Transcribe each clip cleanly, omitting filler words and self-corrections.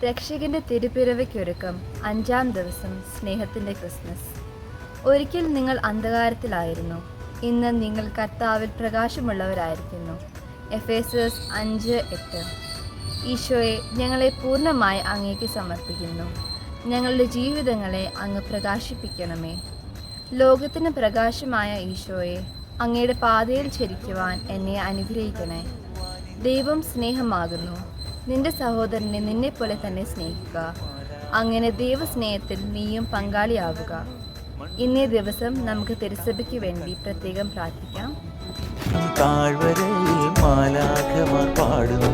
രക്ഷകന്റെ തിരുപ്പിറവിക്കൊരുക്കം 5-ാം ദിവസം സ്നേഹത്തിന്റെ ക്രിസ്മസ്. ഒരിക്കൽ നിങ്ങൾ അന്ധകാരത്തിലായിരുന്നു, ഇന്ന് നിങ്ങൾ കർത്താവിൽ പ്രകാശമുള്ളവരായിരിക്കുന്നു. എഫേസ്യസ് 5:8. ഈശോയെ, ഞങ്ങളെ പൂർണ്ണമായി അങ്ങേക്ക് സമർപ്പിക്കുന്നു. ഞങ്ങളുടെ ജീവിതങ്ങളെ അങ്ങ് പ്രകാശിപ്പിക്കണമേ. ലോകത്തിന് പ്രകാശമായ ഈശോയെ, അങ്ങയുടെ പാതയിൽ ചരിക്കുവാൻ എന്നെ അനുഗ്രഹിക്കണേ. ദൈവം സ്നേഹമാകുന്നു. നിന്റെ സഹോദരനെ നിന്നെപ്പോലെ തന്നെ സ്നേഹിക്കുക. അങ്ങനെ ദൈവസ്നേഹത്തിൽ നീയും പങ്കാളിയാവുക. ഇന്നേ ദിവസം നമുക്ക് തിരുസഭയ്ക്ക് വേണ്ടി പ്രത്യേകം പ്രാർത്ഥിക്കാം. താഴ്വരയിൽ മാലാഖമാർ പാടുന്നു,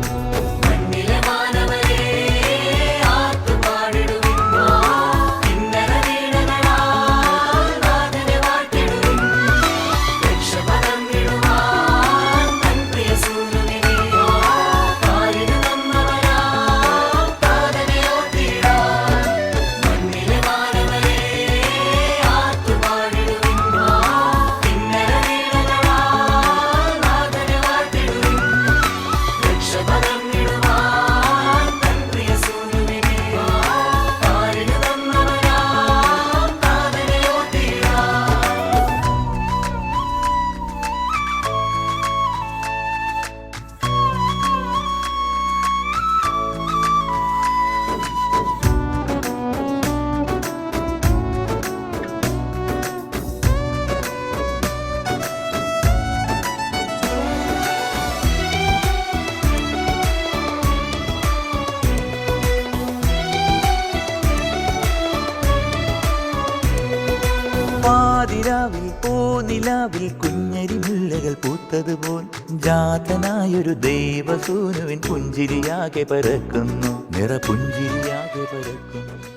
പാതിരാവിൽ പൂനിലാവിൽ കുഞ്ഞരിമുല്ലകൾ പൂത്തതുപോൽ ജാതനായൊരു ദേവസൂനുവിൻ പുഞ്ചിരിയാകെ പരക്കുന്നു, നിറപുഞ്ചിരിയാകെ പരക്കുന്നു.